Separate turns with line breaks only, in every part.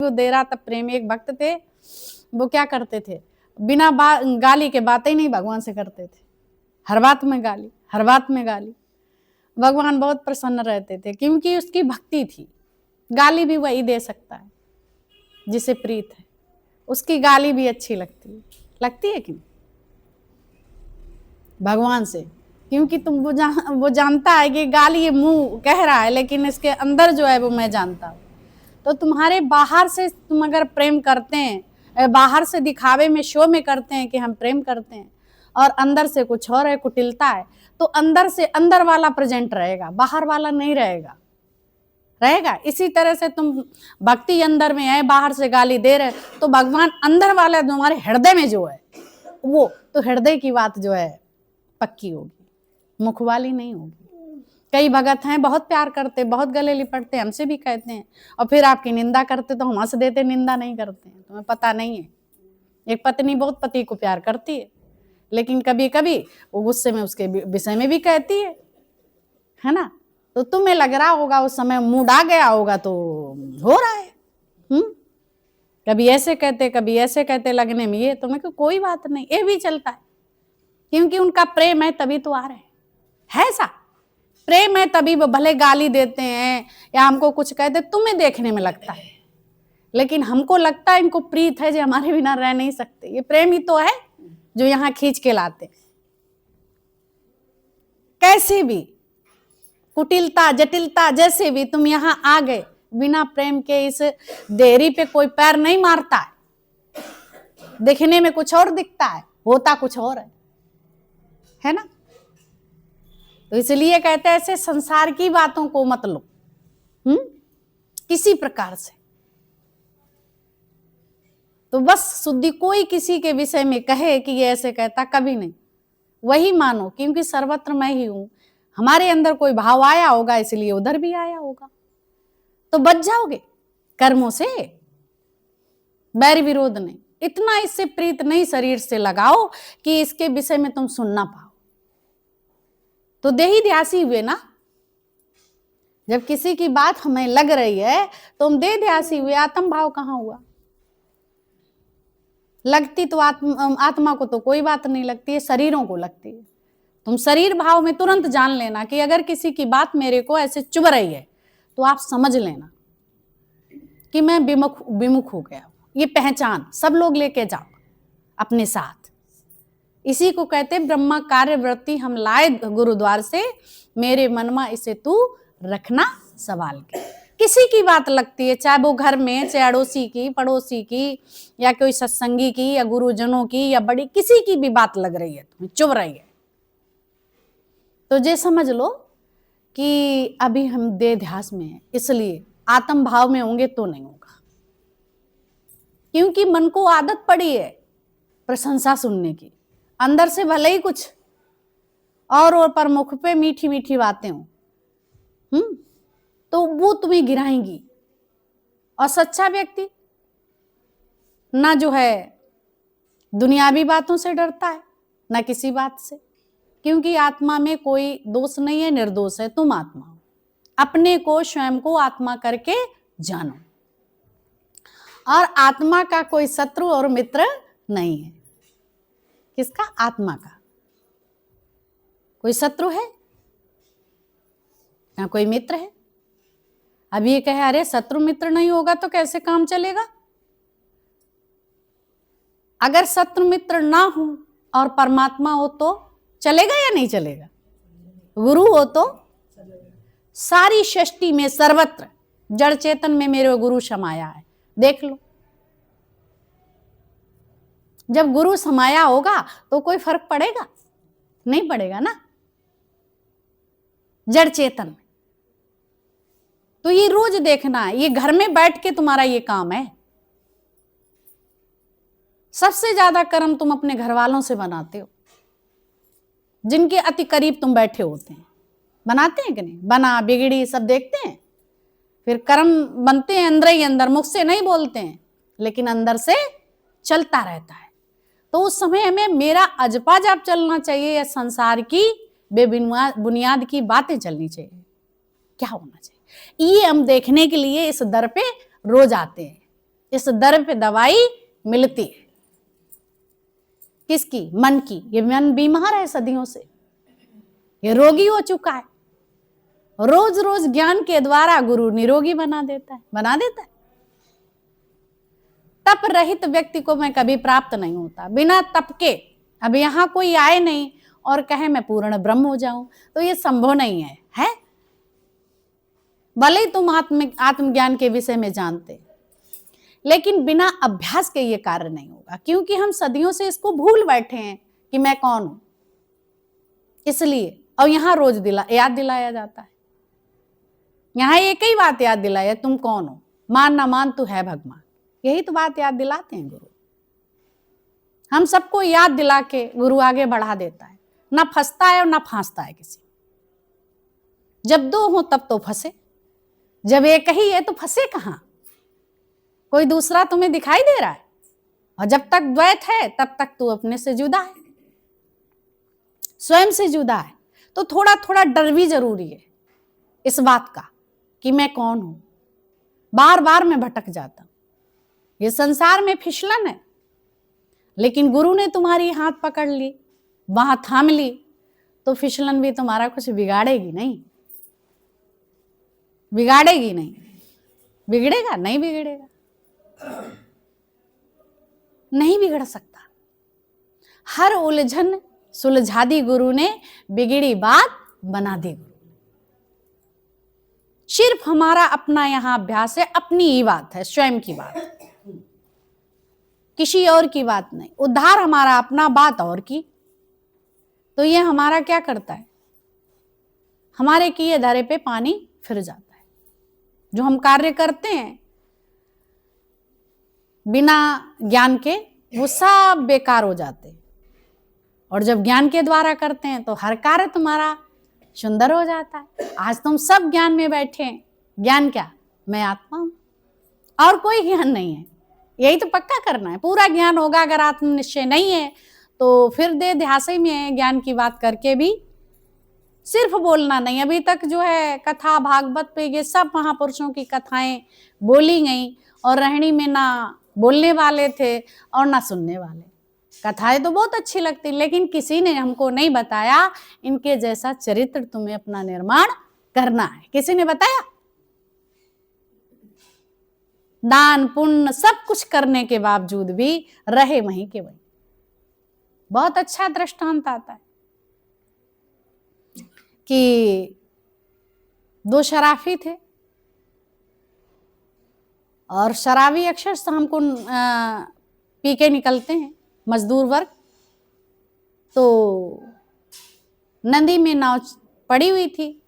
वो दे रहा था प्रेमी एक भक्त थे, वो क्या करते थे, बिना गाली के बातें ही नहीं भगवान से करते थे। हर बात में गाली, हर बात में गाली। भगवान बहुत प्रसन्न रहते थे क्योंकि उसकी भक्ति थी। गाली भी वही दे सकता है जिसे प्रीत है, उसकी गाली भी अच्छी लगती है कि नहीं भगवान से, क्योंकि तुम वो जानता है कि गाली ये मुंह कह रहा है लेकिन इसके अंदर जो है वो मैं जानता हूँ। तो तुम्हारे बाहर से तुम अगर प्रेम करते हैं, बाहर से दिखावे में शो में करते हैं कि हम प्रेम करते हैं और अंदर से कुछ और है, कुटिलता है, तो अंदर से अंदर वाला प्रेजेंट रहेगा, बाहर वाला नहीं रहेगा। इसी तरह से तुम भक्ति अंदर में है, बाहर से गाली दे रहे, तो भगवान अंदर वाला तुम्हारे हृदय में जो है वो तो हृदय की बात जो है पक्की होगी, मुख वाली नहीं होगी। कई भगत हैं बहुत प्यार करते, बहुत गले लिपटते, हमसे भी कहते हैं, और फिर आपकी निंदा करते तो हम हंस देते, निंदा नहीं करते हैं। तुम्हें पता नहीं है, एक पत्नी बहुत पति को प्यार करती है, लेकिन कभी कभी वो गुस्से में उसके विषय में भी कहती है ना। तो तुम्हें लग रहा होगा उस समय मूड आ गया होगा तो हो रहा है, कभी ऐसे कहते कभी ऐसे कहते, लगने में ये तुम्हें कोई बात नहीं, ये भी चलता है, क्योंकि उनका प्रेम है तभी तो आ रहे हैं। ऐसा प्रेम है तभी वो भले गाली देते हैं या हमको कुछ कहते, तुम्हें देखने में लगता है, लेकिन हमको लगता है इनको प्रीत है जो हमारे बिना रह नहीं सकते। ये प्रेम ही तो है जो यहाँ खींच के लाते। कैसे भी कुटिलता जटिलता जैसे भी तुम यहाँ आ गए, बिना प्रेम के इस देहरी पे कोई पैर नहीं मारता है। देखने में कुछ और दिखता है, होता कुछ और है ना। तो इसलिए कहते हैं ऐसे संसार की बातों को मत लो किसी प्रकार से। तो बस शुद्धि कोई किसी के विषय में कहे कि ये ऐसे कहता, कभी नहीं, वही मानो, क्योंकि सर्वत्र मैं ही हूं। हमारे अंदर कोई भाव आया होगा इसलिए उधर भी आया होगा, तो बच जाओगे कर्मों से, बैर विरोध नहीं। इतना इससे प्रीत नहीं शरीर से लगाओ कि इसके विषय में तुम सुन ना पाओ। तो देही ध्यासी हुए ना, जब किसी की बात हमें लग रही है तो हम देह ध्यासी हुए, आत्म भाव कहाँ हुआ। लगती तो आत्मा को तो कोई बात नहीं लगती है, शरीरों को लगती है। तुम शरीर भाव में तुरंत जान लेना कि अगर किसी की बात मेरे को ऐसे चुभ रही है तो आप समझ लेना कि मैं विमुख हो गया। ये पहचान सब लोग लेके जाओ अपने साथ। इसी को कहते ब्रह्मा कार्य वृत्ति हम लाए गुरुद्वार से, मेरे मन में इसे तू रखना सवाल के। किसी की बात लगती है, चाहे वो घर में, चाहे अड़ोसी की, पड़ोसी की, या कोई सत्संगी की, या गुरुजनों की, या बड़ी किसी की भी बात लग रही है, तुम्हें चुभ रही है, तो ये समझ लो कि अभी हम देह ध्यास में हैं, इसलिए आत्म भाव में होंगे तो नहीं होगा। क्योंकि मन को आदत पड़ी है प्रशंसा सुनने की, अंदर से भले ही कुछ और पर मुख पे मीठी मीठी बातें हो, तो वो तुम्हें गिराएंगी। और सच्चा व्यक्ति ना जो है दुनियावी बातों से डरता है, ना किसी बात से, क्योंकि आत्मा में कोई दोष नहीं है, निर्दोष है। तुम आत्मा हो, अपने को स्वयं को आत्मा करके जानो, और आत्मा का कोई शत्रु और मित्र नहीं है। किसका? आत्मा का कोई शत्रु है ना कोई मित्र है। अब ये कहे अरे शत्रु मित्र नहीं होगा तो कैसे काम चलेगा। अगर शत्रु मित्र ना हो और परमात्मा हो तो चलेगा या नहीं चलेगा। गुरु हो तो सारी सृष्टि में सर्वत्र जड़ चेतन में मेरे गुरु समाया है, देख लो। जब गुरु समाया होगा तो कोई फर्क पड़ेगा? नहीं पड़ेगा ना, जड़ चेतन में। तो ये रोज देखना है, ये घर में बैठ के तुम्हारा ये काम है। सबसे ज्यादा कर्म तुम अपने घर वालों से बनाते हो, जिनके अति करीब तुम बैठे होते हैं। बनाते हैं कि नहीं? बना बिगड़ी सब देखते हैं, फिर कर्म बनते हैं अंदर ही अंदर, मुख से नहीं बोलते हैं लेकिन अंदर से चलता रहता है। तो उस समय हमें मेरा अजपा जाप चलना चाहिए या संसार की बेबुनियाद की बातें चलनी चाहिए? क्या होना चाहिए? ये हम देखने के लिए इस दर पे रोज आते हैं। इस दर पे दवाई मिलती है। किसकी? मन की। ये मन बीमार है सदियों से, ये रोगी हो चुका है। रोज रोज ज्ञान के द्वारा गुरु निरोगी बना देता है। तप रहित व्यक्ति को मैं कभी प्राप्त नहीं होता। बिना तप के अब यहां कोई आए नहीं और कहे मैं पूर्ण ब्रह्म हो जाऊं, तो ये संभव नहीं है? भले ही तुम आत्मज्ञान के विषय में जानते, लेकिन बिना अभ्यास के ये कार्य नहीं होगा, क्योंकि हम सदियों से इसको भूल बैठे हैं कि मैं कौन हूं। इसलिए और यहां रोज याद दिलाया जाता है। यहां एक ही बात याद दिलाया, तुम कौन हो, मान ना मान तू है भगवान। यही तो बात याद दिलाते हैं गुरु। हम सबको याद दिला के गुरु आगे बढ़ा देता है, ना फंसता है और ना फांसता है किसी। जब दो हो तब तो फंसे, जब एक ही है तो फंसे कहां? कोई दूसरा तुम्हें दिखाई दे रहा है? और जब तक द्वैत है तब तक तू अपने से जुदा है, स्वयं से जुदा है। तो थोड़ा थोड़ा डर भी जरूरी है इस बात का कि मैं कौन हूं। बार बार मैं भटक जाता हूं, ये संसार में फिसलन है, लेकिन गुरु ने तुम्हारी हाथ पकड़ ली, वहां थाम ली, तो फिसलन भी तुम्हारा कुछ बिगाड़ेगी नहीं। बिगाड़ेगी नहीं। बिगड़ेगा? नहीं बिगड़ेगा, नहीं बिगड़ सकता। हर उलझन सुलझा दी गुरु ने, बिगड़ी बात बना दी गुरु। सिर्फ हमारा अपना यहां अभ्यास है, अपनी ही बात है, स्वयं की बात, किसी और की बात नहीं। उद्धार हमारा अपना, बात और की। तो ये हमारा क्या करता है? हमारे किए धरे पे पानी फिर जाता है। जो हम कार्य करते हैं बिना ज्ञान के, वो सब बेकार हो जाते हैं। और जब ज्ञान के द्वारा करते हैं तो हर कार्य तुम्हारा सुंदर हो जाता है। आज तुम सब ज्ञान में बैठे हैं। ज्ञान क्या? मैं आत्मा हूं, और कोई ज्ञान नहीं है। यही तो पक्का करना है। पूरा ज्ञान होगा, अगर आत्मनिश्चय नहीं है तो फिर देहासे में ज्ञान की बात करके भी सिर्फ बोलना नहीं। अभी तक जो है कथा भागवत पे ये सब महापुरुषों की कथाएं बोली गई, और रहनी में ना बोलने वाले थे और ना सुनने वाले। कथाएं तो बहुत अच्छी लगती, लेकिन किसी ने हमको नहीं बताया इनके जैसा चरित्र तुम्हें अपना निर्माण करना है। किसी ने बताया? दान पुण्य सब कुछ करने के बावजूद भी रहे वहीं के वहीं। बहुत अच्छा दृष्टांत आता है कि दो शराफी थे, और शराबी अक्सर शाम को पी के निकलते हैं, मजदूर वर्ग। तो नदी में नाव पड़ी हुई थी,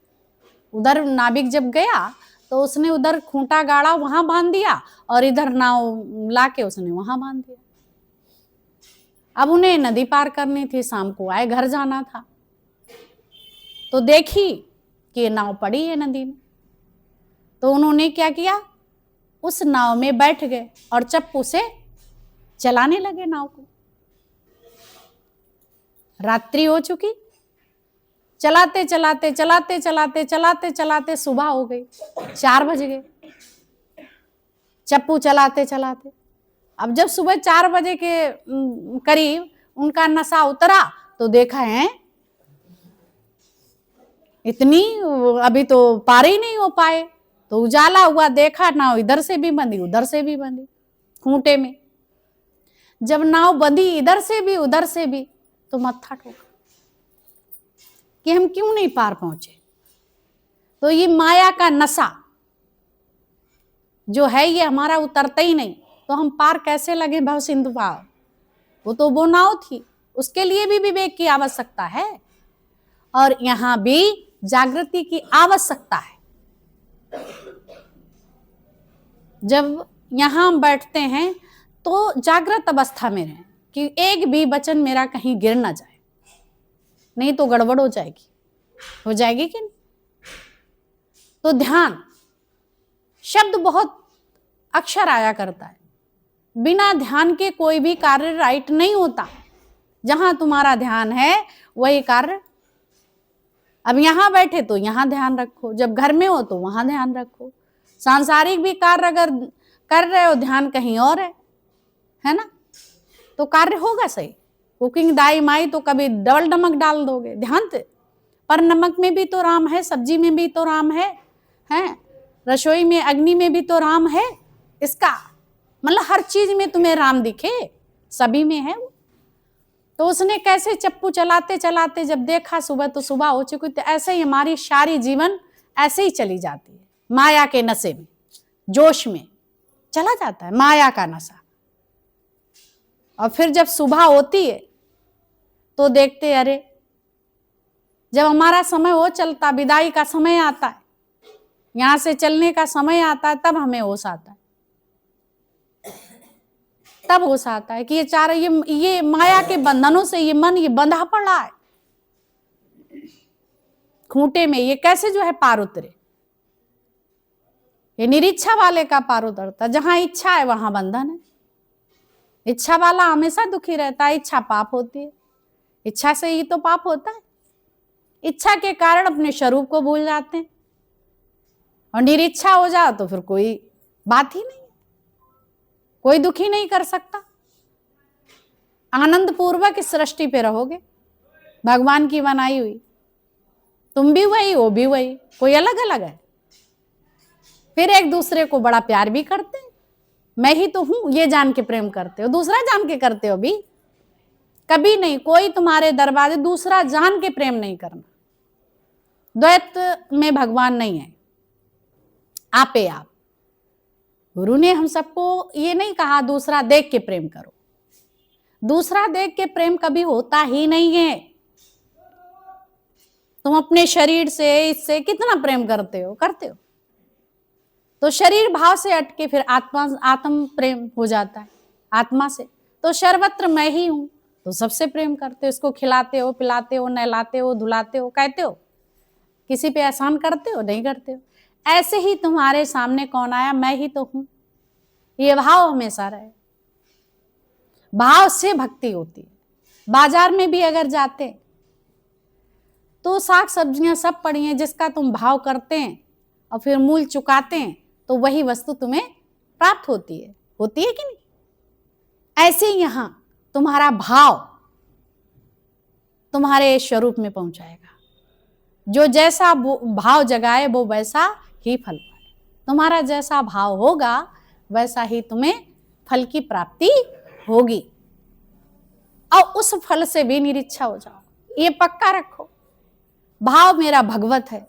उधर नाविक जब गया तो उसने उधर खूंटा गाड़ा, वहां बांध दिया, और इधर नाव लाके उसने वहां बांध दिया। अब उन्हें नदी पार करनी थी, शाम को आए, घर जाना था। तो देखी कि नाव पड़ी है नदी में, तो उन्होंने क्या किया, उस नाव में बैठ गए और चप्पू से चलाने लगे नाव को। रात्रि हो चुकी, चलाते चलाते चलाते चलाते चलाते चलाते सुबह हो गई, 4 बज गए, चप्पू चलाते चलाते। अब जब सुबह 4 बजे के करीब उनका नशा उतरा तो देखा है इतनी, अभी तो पार ही नहीं हो पाए। तो उजाला हुआ, देखा नाव इधर से भी बंधी उधर से भी बंधी खूंटे में। जब नाव बंधी इधर से भी उधर से भी, तो मत्था ठोका कि हम क्यों नहीं पार पहुंचे। तो ये माया का नशा जो है ये हमारा उतरता ही नहीं, तो हम पार कैसे लगे भव सिंधु पार। वो नाव थी, उसके लिए भी विवेक की आवश्यकता है, और यहां भी जागृति की आवश्यकता है। जब यहां हम बैठते हैं तो जागृत अवस्था में रहें कि एक भी वचन मेरा कहीं गिर ना जाए, नहीं तो गड़बड़ हो जाएगी। हो जाएगी कि नहीं? तो ध्यान शब्द बहुत अक्षर आया करता है, बिना ध्यान के कोई भी कार्य राइट नहीं होता। जहां तुम्हारा ध्यान है वही कार्य। अब यहां बैठे तो यहां ध्यान रखो, जब घर में हो तो वहां ध्यान रखो। सांसारिक भी कार्य अगर कर रहे हो ध्यान कहीं और है ना, तो कार्य होगा सही। कुकिंग दाई माई तो कभी डबल नमक डाल दोगे, ध्यान से, पर नमक में भी तो राम है, सब्जी में भी तो राम है, रसोई में अग्नि में भी तो राम है। इसका मतलब हर चीज में तुम्हें राम दिखे, सभी में है वो। तो उसने कैसे चप्पू चलाते चलाते जब देखा सुबह तो सुबह हो चुकी, तो ऐसे ही हमारी सारी जीवन ऐसे ही चली जाती है, माया के नशे में, जोश में चला जाता है माया का नशा। और फिर जब सुबह होती है तो देखते अरे, जब हमारा समय हो चलता, विदाई का समय आता है, यहां से चलने का समय आता है, तब हमें होश आता है, तब होश आता है कि ये माया के बंधनों से ये मन ये बंधा पड़ा है खूंटे में, ये कैसे जो है पार उतरे। ये निरीच्छा वाले का पार उतरता, जहां इच्छा है वहां बंधन है। इच्छा वाला हमेशा दुखी रहता है, इच्छा पाप होती है, इच्छा से ही तो पाप होता है। इच्छा के कारण अपने स्वरूप को भूल जाते हैं, और निरीच्छा हो जाए तो फिर कोई बात ही नहीं, कोई दुखी नहीं कर सकता। आनंद पूर्वक इस सृष्टि पे रहोगे, भगवान की बनाई हुई, तुम भी वही वो भी वही, कोई अलग अलग है। फिर एक दूसरे को बड़ा प्यार भी करते हैं, मैं ही तो हूं ये जान के प्रेम करते हो, दूसरा जान के करते हो भी कभी नहीं। कोई तुम्हारे दरवाजे दूसरा जान के प्रेम नहीं करना, द्वैत में भगवान नहीं है, आपे आप। गुरु ने हम सबको ये नहीं कहा दूसरा देख के प्रेम करो, दूसरा देख के प्रेम कभी होता ही नहीं है। तुम अपने शरीर से इससे कितना प्रेम करते हो, करते हो, तो शरीर भाव से अटके फिर आत्म प्रेम हो जाता है आत्मा से। तो सर्वत्र मैं ही हूं, तो सबसे प्रेम करते हो, इसको खिलाते हो, पिलाते हो, नहलाते हो, धुलाते हो, कहते हो, किसी पे एहसान करते हो, नहीं करते हो। ऐसे ही तुम्हारे सामने कौन आया, मैं ही तो हूं, ये भाव हमेशा रहे। भाव से भक्ति होती है। बाजार में भी अगर जाते तो साग सब्जियां सब पड़ी हैं, जिसका तुम भाव करते हैं और फिर मूल्य चुकाते हैं, तो वही वस्तु तुम्हें प्राप्त होती है कि नहीं। ऐसे ही यहां तुम्हारा भाव तुम्हारे स्वरूप में पहुंचाएगा। जो जैसा भाव जगाए वो वैसा ही फल पाए। तुम्हारा जैसा भाव होगा वैसा ही तुम्हें फल की प्राप्ति होगी, और उस फल से भी निरीच्छा हो जाओ, ये पक्का रखो। भाव मेरा भगवत है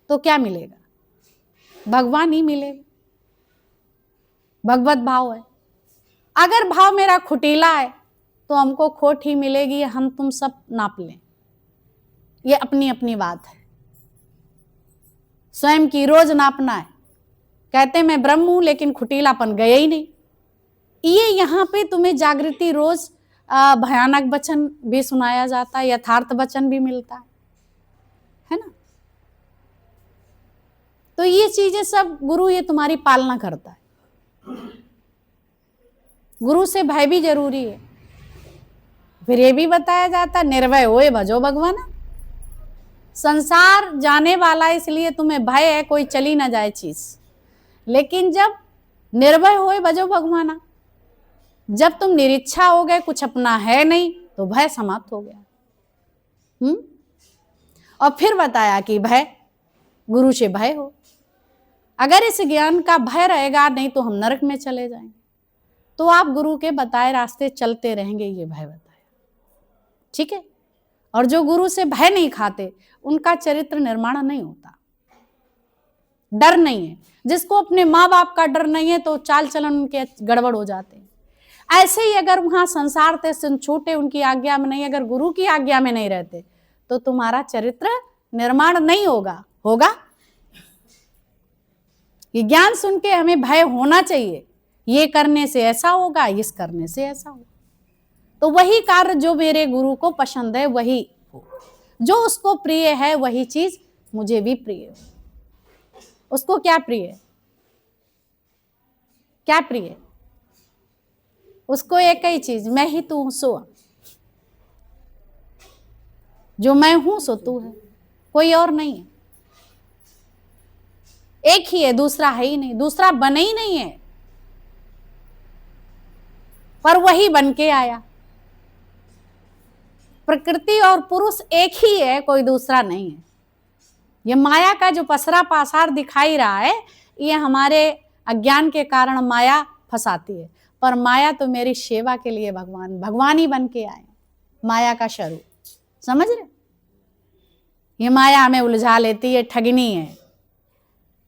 तो क्या मिलेगा, भगवान ही मिलेगा, भगवत भाव है। अगर भाव मेरा खुटीला है तो हमको खोट ही मिलेगी, हम तुम सब नाप लें, ये अपनी अपनी बात है। स्वयं की रोज नापना है, कहते मैं ब्रह्म हूं लेकिन खुटीलापन गया ही नहीं। ये यहाँ पे तुम्हें जागृति रोज भयानक वचन भी सुनाया जाता है, यथार्थ वचन भी मिलता है ना। तो ये चीजें सब गुरु ये तुम्हारी पालना करता है। गुरु से भय भी जरूरी है। फिर ये भी बताया जाता है निर्भय होए भजो भगवान। संसार जाने वाला इसलिए तुम्हें भय है कोई चली ना जाए चीज, लेकिन जब निर्भय होए भजो भगवाना, जब तुम निरीच्छा हो गए, कुछ अपना है नहीं, तो भय समाप्त हो गया। और फिर बताया कि भय, गुरु से भय हो। अगर इस ज्ञान का भय रहेगा नहीं तो हम नरक में चले जाएंगे, तो आप गुरु के बताए रास्ते चलते रहेंगे, ये भय बताया, ठीक है। और जो गुरु से भय नहीं खाते उनका चरित्र निर्माण नहीं होता, डर नहीं है। जिसको अपने माँ बाप का डर नहीं है तो चाल चलन उनके गड़बड़ हो जाते हैं। ऐसे ही अगर वहां संसार से छूटे, उनकी आज्ञा में नहीं, अगर गुरु की आज्ञा में नहीं रहते तो तुम्हारा चरित्र निर्माण नहीं होगा। ये ज्ञान सुन के हमें भय होना चाहिए, ये करने से ऐसा होगा, इस करने से ऐसा होगा। तो वही कार्य जो मेरे गुरु को पसंद है वही हो, जो उसको प्रिय है वही चीज मुझे भी प्रिय हो। उसको क्या प्रिय है, क्या प्रिय है? उसको एक ही चीज, मैं ही तू हूं सो, जो मैं हूं सो तू है, कोई और नहीं है। एक ही है, दूसरा है ही नहीं, दूसरा बने ही नहीं है, पर वही बन के आया। प्रकृति और पुरुष एक ही है, कोई दूसरा नहीं है। ये माया का जो पसरा पासार दिखाई रहा है, ये हमारे अज्ञान के कारण माया फंसाती है, पर माया तो मेरी सेवा के लिए भगवान ही बन के आए, माया का स्वरूप। समझ रहे? ये माया हमें उलझा लेती है, ठगनी है।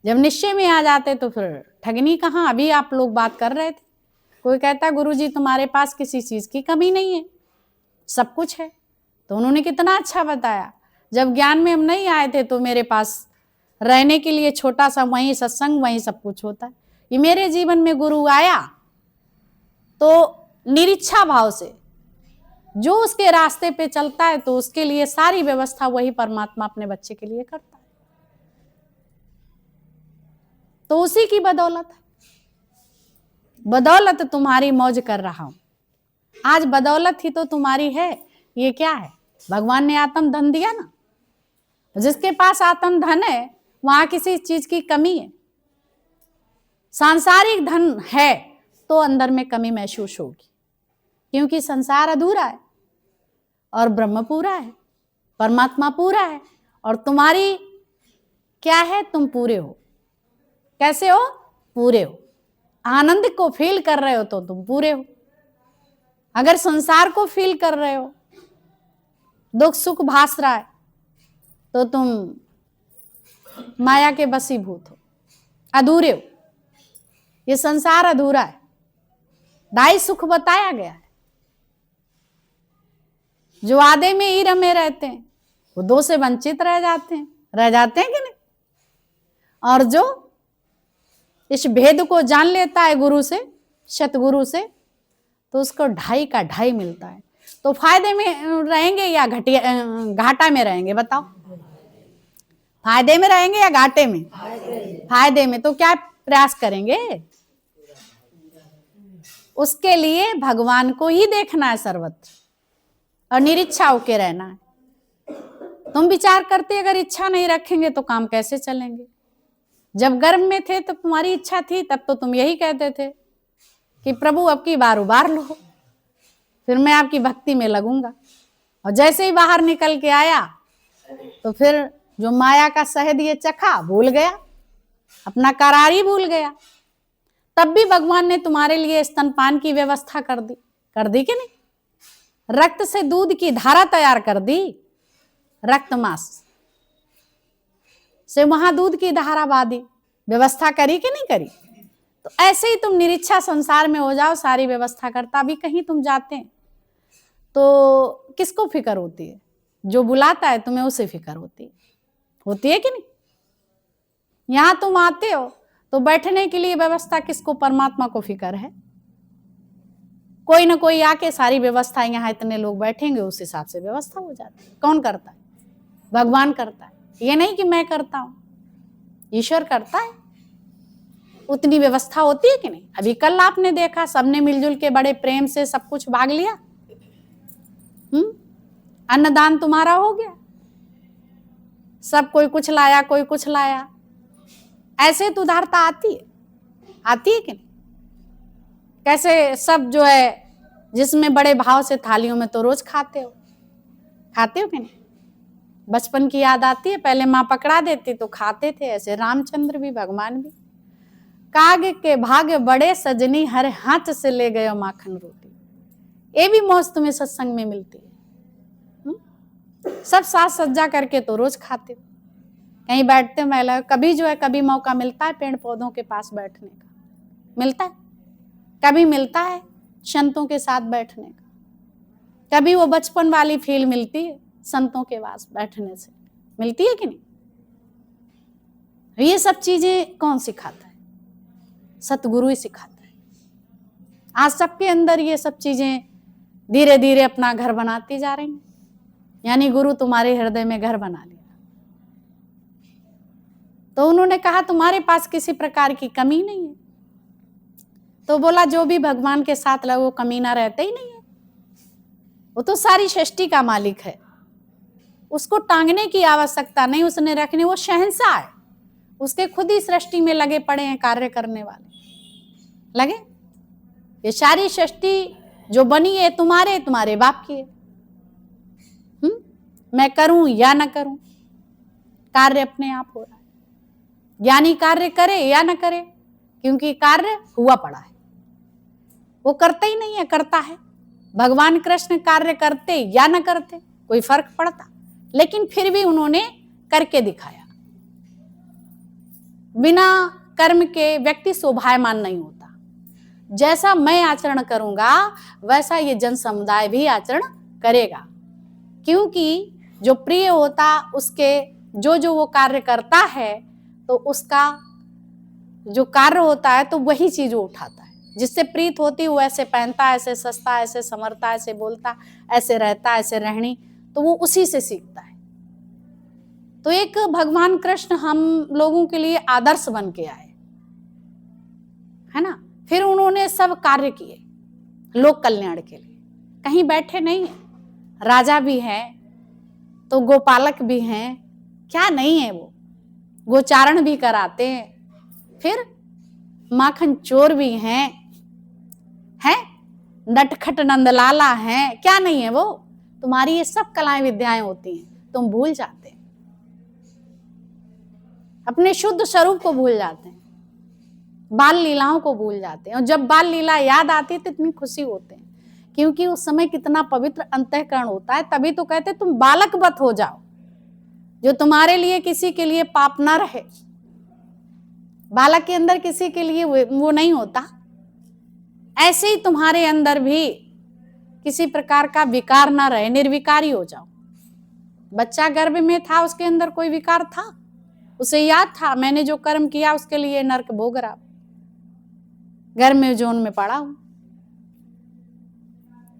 जब निश्चय में आ जाते तो फिर ठगनी कहाँ। अभी आप लोग बात कर रहे थे, कोई कहता गुरुजी तुम्हारे पास किसी चीज की कमी नहीं है, सब कुछ है। तो उन्होंने कितना अच्छा बताया, जब ज्ञान में हम नहीं आए थे तो मेरे पास रहने के लिए छोटा सा वहीं सत्संग, वहीं सब कुछ होता है। ये मेरे जीवन में गुरु आया तो निरीच्छा भाव से जो उसके रास्ते पे चलता है तो उसके लिए सारी व्यवस्था वही परमात्मा अपने बच्चे के लिए करता है। तो उसी की बदौलत है, बदौलत तुम्हारी मौज कर रहा हूं। आज बदौलत ही तो तुम्हारी है। ये क्या है? भगवान ने आत्म धन दिया ना। जिसके पास आत्म धन है वहां किसी चीज की कमी है। सांसारिक धन है तो अंदर में कमी महसूस होगी, क्योंकि संसार अधूरा है और ब्रह्म पूरा है, परमात्मा पूरा है। और तुम्हारी क्या है? तुम पूरे हो। कैसे हो? पूरे हो। आनंद को फील कर रहे हो तो तुम पूरे हो। अगर संसार को फील कर रहे हो, दुख सुख भास रहा है, तो तुम माया के बसीभूत हो, अधूरे हो। ये संसार अधूरा है। 2 सुख बताया गया है। जो आधे में ही रमे रहते हैं वो 2 से वंचित रह जाते हैं कि नहीं? और जो इस भेद को जान लेता है गुरु से, सतगुरु से, तो उसको 2.5 का 2.5 मिलता है। तो फायदे में रहेंगे या घाटा में रहेंगे? बताओ, फायदे में रहेंगे या घाटे में? फायदे में। तो क्या प्रयास करेंगे? उसके लिए भगवान को ही देखना है सर्वत्र और निरीच्छा होके रहना है। तुम विचार करते अगर इच्छा नहीं रखेंगे तो काम कैसे चलेंगे? जब गर्भ में थे तो तुम्हारी इच्छा थी, तब तो तुम यही कहते थे कि प्रभु अब की बार उबार लो, फिर मैं आपकी भक्ति में लगूंगा। और जैसे ही बाहर निकल के आया तो फिर जो माया का शहद ये चखा, भूल गया, अपना करार ही भूल गया। तब भी भगवान ने तुम्हारे लिए स्तनपान की व्यवस्था कर दी कि नहीं? रक्त से दूध की धारा तैयार कर दी, रक्त मांस से वहां दूध की धारा बादी, व्यवस्था करी कि नहीं करी? तो ऐसे ही तुम निरीच्छा संसार में हो जाओ, सारी व्यवस्था करता। भी कहीं तुम जाते हैं तो किसको फिक्र होती है? जो बुलाता है तुम्हें उसे फिक्र होती है कि नहीं? यहां तुम आते हो तो बैठने के लिए व्यवस्था किसको? परमात्मा को फिक्र है। कोई ना कोई आके सारी व्यवस्था, यहाँ इतने लोग बैठेंगे उस हिसाब से व्यवस्था हो जाती है। कौन करता है? भगवान करता है। ये नहीं कि मैं करता हूं, ईश्वर करता है। उतनी व्यवस्था होती है कि नहीं? अभी कल आपने देखा, सबने मिलजुल के बड़े प्रेम से सब कुछ भाग लिया। अन्नदान तुम्हारा हो गया, सब कोई कुछ लाया, कोई कुछ लाया। ऐसे तो उदारता आती है कि नहीं? कैसे सब जो है, जिसमें बड़े भाव से थालियों में तो रोज खाते हो कि नहीं? बचपन की याद आती है, पहले माँ पकड़ा देती तो खाते थे। ऐसे रामचंद्र भी, भगवान भी। काग के भाग्य बड़े सजनी, हर हाथ से ले गए माखन रोटी। ये भी मौज तुम्हें सत्संग में मिलती है। सब साज सज्जा करके तो रोज खाते हो। कहीं बैठते महिला, कभी जो है, कभी मौका मिलता है पेड़ पौधों के पास बैठने का, मिलता है। कभी मिलता है संतों के साथ बैठने का, कभी वो बचपन वाली फील मिलती है संतों के पास बैठने से, मिलती है कि नहीं? ये सब चीजें कौन सिखाता है? सतगुरु ही सिखाता है। आज सबके अंदर ये सब चीजें धीरे धीरे अपना घर बनाती जा रही हैं। यानी गुरु तुम्हारे हृदय में घर बना लिया। तो उन्होंने कहा तुम्हारे पास किसी प्रकार की कमी नहीं है। तो बोला जो भी भगवान के साथ लगे वो कमीना रहते ही नहीं है। वो तो सारी सृष्टि का मालिक है, उसको टांगने की आवश्यकता नहीं, उसने रखने। वो शहंशाह है, उसके खुद ही सृष्टि में लगे पड़े हैं कार्य करने वाले लगे। ये सारी सृष्टि जो बनी है तुम्हारे बाप की है। मैं करूं या ना करूं, कार्य अपने आप हो रहा है। ज्ञानी कार्य करे या ना करे, क्योंकि कार्य हुआ पड़ा है, वो करता ही नहीं है, करता है। भगवान कृष्ण कार्य करते या ना करते कोई फर्क पड़ता, लेकिन फिर भी उन्होंने करके दिखाया। बिना कर्म के व्यक्ति शोभायमान नहीं होता। जैसा मैं आचरण करूंगा वैसा ये जन समुदाय भी आचरण करेगा, क्योंकि जो प्रिय होता उसके जो वो कार्य करता है तो उसका जो कार्य होता है तो वही चीज वो उठाता है। जिससे प्रीत होती वो ऐसे पहनता, ऐसे सस्ता, ऐसे समरता, ऐसे बोलता, ऐसे रहता, ऐसे रहनी, तो वो उसी से सीखता है। तो एक भगवान कृष्ण हम लोगों के लिए आदर्श बन के आए, है ना। फिर उन्होंने सब कार्य किए लोक कल्याण के लिए, कहीं बैठे नहीं है। राजा भी हैं तो गोपालक भी हैं, क्या नहीं है, वो गोचारण भी कराते हैं, फिर माखन चोर भी हैं, नटखट नंदलाला हैं, क्या नहीं है वो। तुम्हारी ये सब कलाएं विद्याएं होती हैं, तुम भूल जाते हैं, अपने शुद्ध स्वरूप को भूल जाते हैं, बाल लीलाओं को भूल जाते हैं। और जब बाल लीला याद आती है तो इतनी खुशी होते हैं, क्योंकि उस समय कितना पवित्र अंतःकरण होता है। तभी तो कहते तुम बालक वत हो जाओ, जो तुम्हारे लिए किसी के लिए पाप ना रहे। बालक के अंदर किसी के लिए वो नहीं होता, ऐसे ही तुम्हारे अंदर भी किसी प्रकार का विकार ना रहे, निर्विकारी हो जाओ। बच्चा गर्भ में था, उसके अंदर कोई विकार था? उसे याद था मैंने जो कर्म किया उसके लिए नरक भोग रहा, गर्भ में जोन में पड़ा हूं।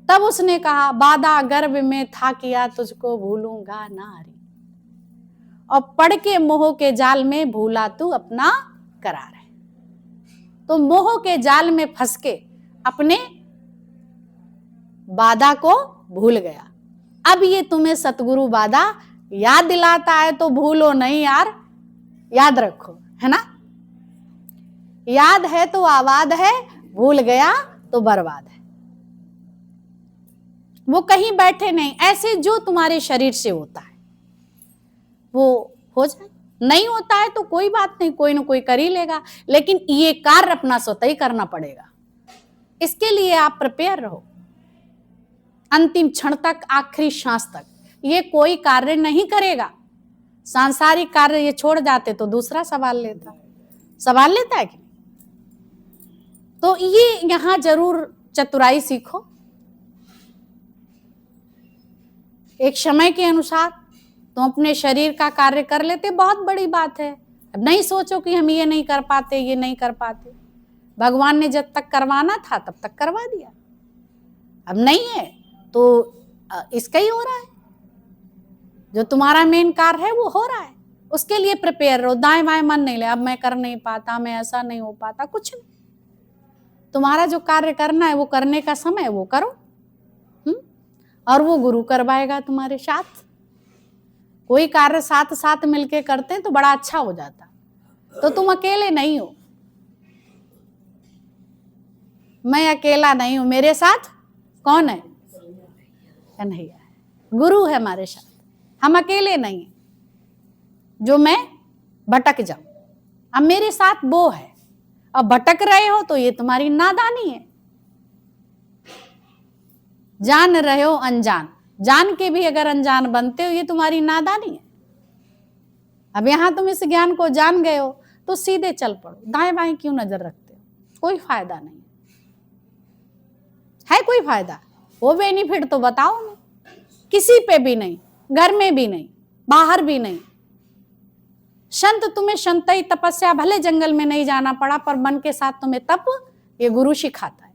तब उसने कहा बाधा गर्भ में था किया तुझको भूलूंगा नारी, और पड़ के मोह के जाल में भूला तू अपना करार है। तो मोह के जाल में फंस के अपने बाधा को भूल गया। अब ये तुम्हें सतगुरु बाधा याद दिलाता है तो भूलो नहीं यार, याद रखो, है ना। याद है तो आबाद है, भूल गया तो बर्बाद है। वो कहीं बैठे नहीं, ऐसे जो तुम्हारे शरीर से होता है वो हो जाए। नहीं होता है तो कोई बात नहीं, कोई ना कोई कर ही लेगा, लेकिन ये कार्य अपना स्वतः ही करना पड़ेगा। इसके लिए आप प्रिपेयर रहो अंतिम क्षण तक, आखिरी सांस तक। ये कोई कार्य नहीं करेगा। सांसारिक कार्य ये छोड़ जाते तो दूसरा सवाल लेता है कि? तो ये यहां जरूर चतुराई सीखो, एक समय के अनुसार तुम अपने शरीर का कार्य कर लेते, बहुत बड़ी बात है। अब नहीं सोचो कि हम ये नहीं कर पाते, ये नहीं कर पाते। भगवान ने जब तक करवाना था तब तक करवा दिया, अब नहीं है तो इसका ही हो रहा है। जो तुम्हारा मेन कार्य है वो हो रहा है, उसके लिए प्रिपेयर रहो। दाएं बाएं मन नहीं ले, अब मैं कर नहीं पाता, मैं ऐसा नहीं हो पाता, कुछ नहीं। तुम्हारा जो कार्य करना है वो करने का समय है, वो करो। और वो गुरु करवाएगा तुम्हारे साथ। कोई कार्य साथ साथ मिलके करते हैं तो बड़ा अच्छा हो जाता, तो तुम अकेले नहीं हो। मैं अकेला नहीं हूं, मेरे साथ कौन है? कन्हैया है, गुरु है हमारे साथ, हम अकेले नहीं हैं जो मैं भटक जाऊं। अब मेरे साथ वो है, अब भटक रहे हो तो ये तुम्हारी नादानी है। जान रहे हो अनजान, जान के भी अगर अनजान बनते हो ये तुम्हारी नादानी है। अब यहां तुम इस ज्ञान को जान गए हो तो सीधे चल पड़ो। दाएं बाएं क्यों नजर रखते हो? कोई फायदा नहीं है, कोई फायदा? वो बेनिफिट तो बताओ ना। किसी पे भी नहीं, घर में भी नहीं, बाहर भी नहीं। संत तुम्हें संतई तपस्या, भले जंगल में नहीं जाना पड़ा पर मन के साथ तुम्हें तप ये गुरु सिखाता है।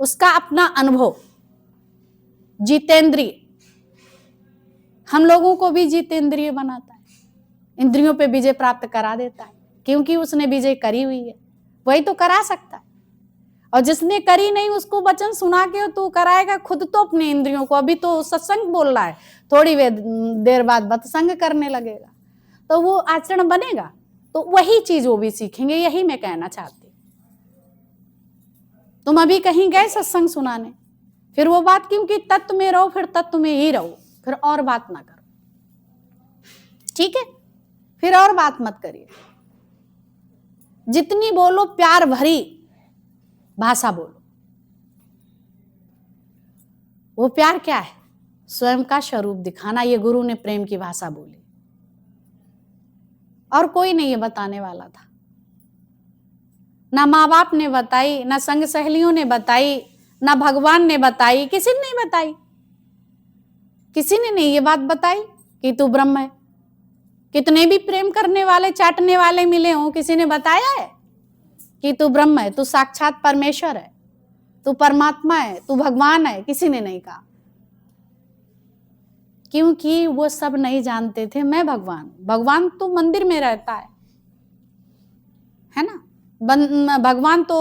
उसका अपना अनुभव, जितेंद्रिय, हम लोगों को भी जितेंद्रिय बनाता है, इंद्रियों पे विजय प्राप्त करा देता है, क्योंकि उसने विजय करी हुई है, वही तो करा सकता है। और जिसने करी नहीं उसको वचन सुना के तू कराएगा खुद तो अपने इंद्रियों को। अभी तो सत्संग बोल रहा है, थोड़ी देर बाद बतसंग करने लगेगा। तो वो आचरण बनेगा। तो वही चीज वो भी सीखेंगे, यही मैं कहना चाहती हूँ। तुम अभी कहीं गए सत्संग सुनाने, फिर वो बात क्योंकि तत्व में रहो, फिर तत्व में ही रहो, फिर और बात ना करो, ठीक है? फिर और बात मत करिए। जितनी बोलो प्यार भरी भाषा बोलो। वो प्यार क्या है? स्वयं का स्वरूप दिखाना। ये गुरु ने प्रेम की भाषा बोली, और कोई नहीं ये बताने वाला था। ना माँ बाप ने बताई, ना संग सहेलियों ने बताई, ना भगवान ने बताई, किसी ने नहीं बताई। किसी ने नहीं ये बात बताई कि तू ब्रह्म है। कितने भी प्रेम करने वाले, चाटने वाले मिले हों, किसी ने बताया है कि तू ब्रह्म है, तू साक्षात परमेश्वर है, तू परमात्मा है, तू भगवान है? किसी ने नहीं कहा, क्योंकि वो सब नहीं जानते थे मैं भगवान। भगवान तो मंदिर में रहता है ना? भगवान तो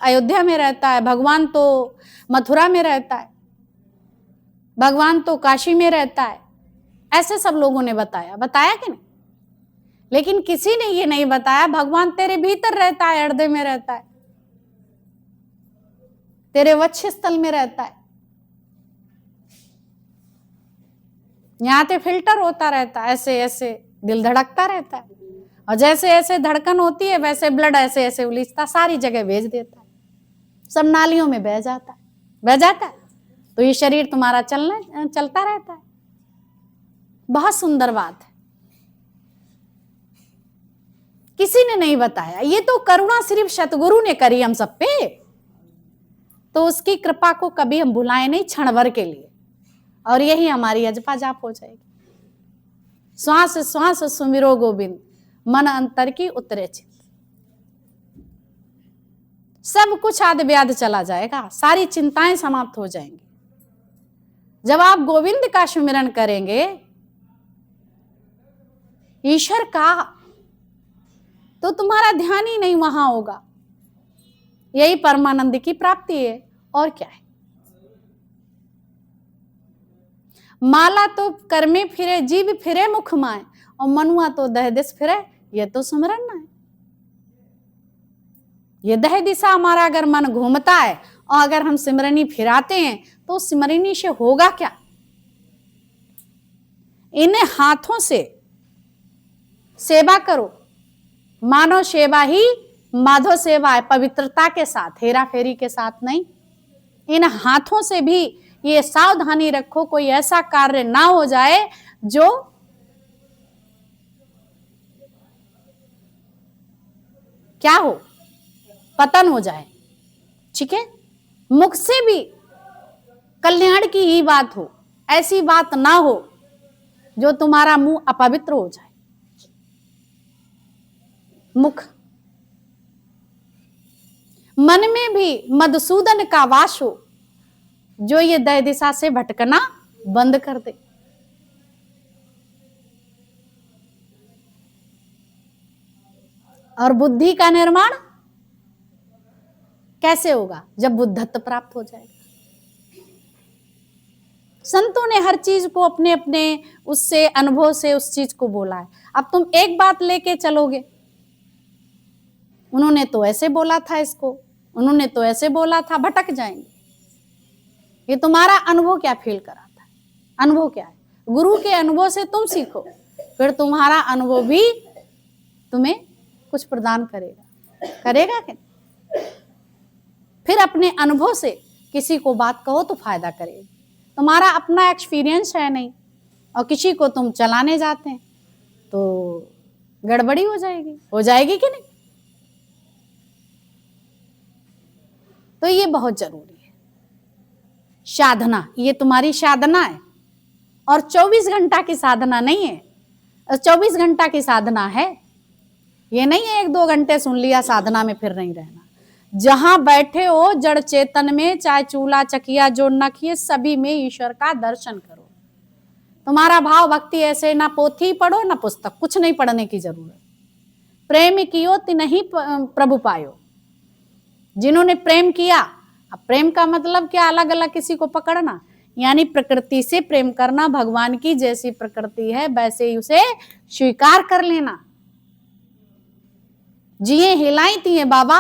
अयोध्या में रहता है, भगवान तो मथुरा में रहता है, भगवान तो काशी में रहता है। ऐसे सब लोगों ने बताया कि नहीं? लेकिन किसी ने ये नहीं बताया भगवान तेरे भीतर रहता है, हृदय में रहता है, तेरे वक्षस्थल में रहता है। यहाँ पे फिल्टर होता रहता है, ऐसे ऐसे दिल धड़कता रहता है, और जैसे ऐसे धड़कन होती है वैसे ब्लड ऐसे ऐसे उलीचता, सारी जगह भेज देता है, सब नालियों में बह जाता है। तो ये शरीर तुम्हारा चलता रहता है। बहुत सुंदर बात है, किसी ने नहीं बताया। ये तो करुणा सिर्फ सतगुरु ने करी हम सब पे, तो उसकी कृपा को कभी हम भुलाएं नहीं, क्षण भर के लिए। और यही हमारी अजपा जाप हो जाएगी। श्वास श्वास सुमिरो गोविंद, मन अंतर की उतरे चित। सब कुछ आद व्याध चला जाएगा, सारी चिंताएं समाप्त हो जाएंगी। जब आप गोविंद का सुमिरन करेंगे, ईश्वर का, तो तुम्हारा ध्यान ही नहीं वहां होगा। यही परमानंद की प्राप्ति है, और क्या है? माला तो कर्मे फिरे, जीव फिरे मुख माए, और मनुआ तो दह दिस फिरे, ये तो सुमिरन ना है। ये दह दिशा हमारा अगर मन घूमता है और अगर हम सिमरनी फिराते हैं, तो सिमरनी से होगा क्या? इन्हें हाथों से सेवा करो, मानव सेवा ही माधव सेवा है, पवित्रता के साथ, हेरा फेरी के साथ नहीं। इन हाथों से भी ये सावधानी रखो, कोई ऐसा कार्य ना हो जाए जो क्या हो, पतन हो जाए, ठीक है? मुख से भी कल्याण की ही बात हो, ऐसी बात ना हो जो तुम्हारा मुंह अपवित्र हो जाए। मुख, मन में भी मधुसूदन का वास हो, जो ये दह दिशा से भटकना बंद कर दे। और बुद्धि का निर्माण कैसे होगा? जब बुद्धत्व प्राप्त हो जाएगा। संतों ने हर चीज को अपने अपने उससे अनुभव से उस चीज को बोला है। अब तुम एक बात लेके चलोगे, उन्होंने तो ऐसे बोला था इसको, उन्होंने तो ऐसे बोला था, भटक जाएंगे। ये तुम्हारा अनुभव क्या फील कराता है? अनुभव क्या है? गुरु के अनुभव से तुम सीखो, फिर तुम्हारा अनुभव भी तुम्हें कुछ प्रदान करेगा कि? फिर अपने अनुभव से किसी को बात कहो तो फायदा करेगी। तुम्हारा अपना एक्सपीरियंस है नहीं और किसी को तुम चलाने जाते हैं तो गड़बड़ी हो जाएगी कि नहीं? तो ये बहुत जरूरी है। साधना, ये तुम्हारी साधना है, और 24 घंटा की साधना नहीं है। 24 घंटा की साधना है, ये नहीं है 1-2 घंटे सुन लिया साधना में फिर नहीं रहना। जहां बैठे हो जड़ चेतन में, चाहे चूल्हा चकिया जो नखिए, सभी में ईश्वर का दर्शन करो। तुम्हारा भाव भक्ति ऐसे, ना पोथी पढ़ो ना पुस्तक, कुछ नहीं पढ़ने की जरूरत। प्रेम कियो तिन्हि प्रभु पायो। जिन्होंने प्रेम किया, अब प्रेम का मतलब क्या? अलग अलग किसी को पकड़ना, यानी प्रकृति से प्रेम करना, भगवान की जैसी प्रकृति है वैसे ही उसे स्वीकार कर लेना। जिए हिलाई तिए बाबा,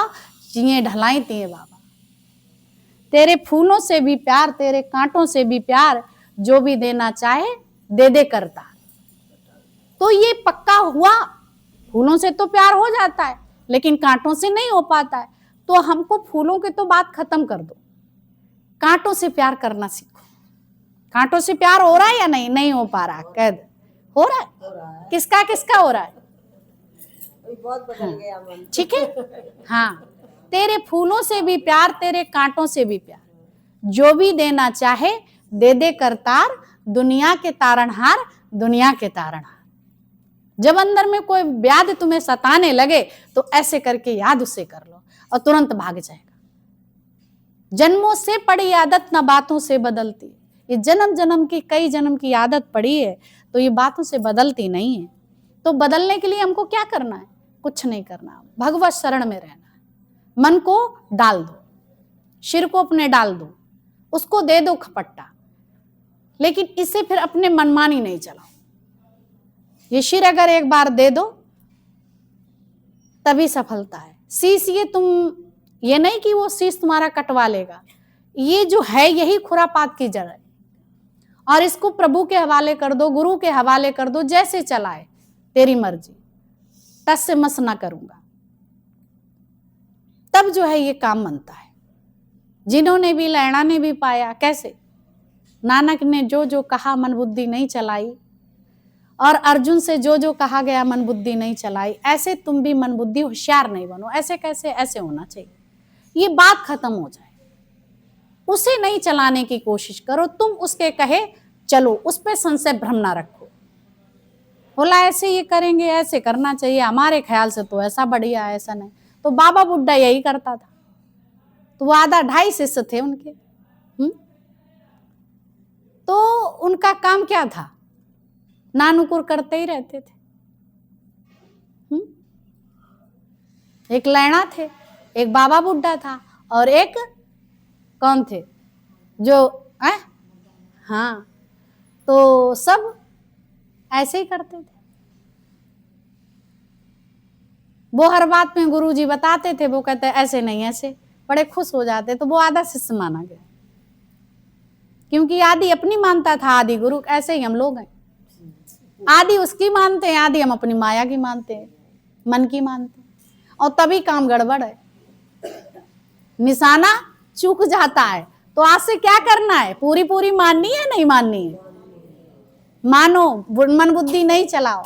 जिए ढलाई तिए बाबा। तेरे फूलों से भी प्यार, तेरे कांटों से भी प्यार, जो भी देना चाहे दे दे करता। तो ये पक्का हुआ, फूलों से तो प्यार हो जाता है लेकिन कांटों से नहीं हो पाता है। तो हमको फूलों की तो बात खत्म कर दो, कांटों से प्यार करना सीखो। कांटों से प्यार हो रहा है या नहीं? नहीं हो पा रहा, कैद हो रहा है। किसका किसका हो रहा है?
बहुत बदल गया मन।
ठीक है, हाँ। तेरे फूलों से भी प्यार, तेरे कांटों से भी प्यार, जो भी देना चाहे दे दे करतार, दुनिया के तारणहार, दुनिया के तारणहार। जब अंदर में कोई व्याधि तुम्हें सताने लगे तो ऐसे करके याद उसे कर लो और तुरंत भाग जाएगा। जन्मों से पड़ी आदत न बातों से बदलती। ये जन्म जन्म की, कई जन्म की आदत पड़ी है तो ये बातों से बदलती नहीं है। तो बदलने के लिए हमको क्या करना है? कुछ नहीं करना, भगवत शरण में रहना है। मन को डाल दो, सिर को अपने डाल दो, उसको दे दो खपट्टा, लेकिन इसे फिर अपने मनमानी नहीं चलाओ। ये सिर अगर एक बार दे दो तभी सफलता है। शीश ये तुम, ये नहीं कि वो शीश तुम्हारा कटवा लेगा, ये जो है यही खुरापात की जड़ है। और इसको प्रभु के हवाले कर दो, गुरु के हवाले कर दो, जैसे चलाए तेरी मर्जी, टस से मस ना करूंगा, तब जो है ये काम बनता है। जिन्होंने भी, लैला ने भी पाया कैसे, नानक ने जो जो कहा मन बुद्धि नहीं चलाई, और अर्जुन से जो जो कहा गया मन बुद्धि नहीं चलाई। ऐसे तुम भी मन बुद्धि होशियार नहीं बनो। ऐसे कैसे? ऐसे होना चाहिए, ये बात खत्म हो जाए। उसे नहीं चलाने की कोशिश करो, तुम उसके कहे चलो, उस पर संशय भ्रम ना रखो। बोला ऐसे ये करेंगे, ऐसे करना चाहिए, हमारे ख्याल से तो ऐसा बढ़िया, ऐसा नहीं। तो बाबा बुड्ढा यही करता था। तो वो आधा 2.5 शिष्य थे उनके। तो उनका काम क्या था? नानुकुर करते ही रहते थे। एक लैला थे, एक बाबा बुड्ढा था, और एक कौन थे जो हाँ, तो सब ऐसे ही करते थे। वो हर बात में गुरुजी बताते थे, वो कहते ऐसे नहीं ऐसे, बड़े खुश हो जाते। तो वो आधा शिष्य माना गया, क्योंकि आदि अपनी मानता था, आदि गुरु। ऐसे ही हम लोग हैं, आदि उसकी मानते हैं, आदि हम अपनी माया की मानते हैं, मन की मानते हैं, और तभी काम गड़बड़ है, निशाना चूक जाता है। तो आज से क्या करना है? पूरी पूरी माननी है, नहीं माननी है? मानो, मन बुद्धि नहीं चलाओ।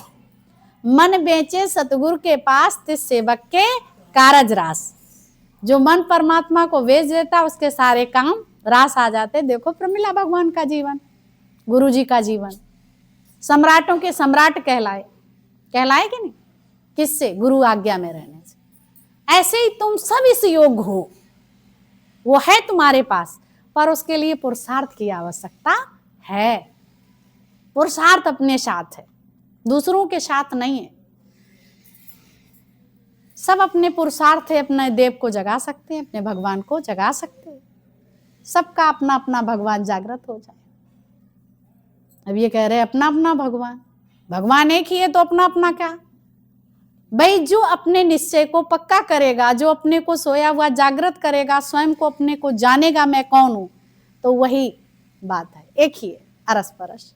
मन बेचे सतगुरु के पास, तिस सेवक के कारज रास। जो मन परमात्मा को बेच देता उसके सारे काम रास आ जाते। देखो प्रमिला भगवान का जीवन, गुरु जी का जीवन, सम्राटों के सम्राट कहलाए कि नहीं? किससे? गुरु आज्ञा में रहने से। ऐसे ही तुम सब इस योग हो, वो है तुम्हारे पास, पर उसके लिए पुरुषार्थ की आवश्यकता है। पुरुषार्थ अपने साथ है, दूसरों के साथ नहीं है। सब अपने पुरुषार्थ है, अपने देव को जगा सकते हैं, अपने भगवान को जगा सकते हैं। सबका अपना अपना भगवान जागृत हो जाए। अब ये कह रहे अपना अपना भगवान, भगवान एक ही है तो अपना अपना क्या भाई? जो अपने निश्चय को पक्का करेगा, जो अपने को सोया हुआ जागृत करेगा, स्वयं को अपने को जानेगा मैं कौन हूं, तो वही बात है, एक ही है, अरस परस।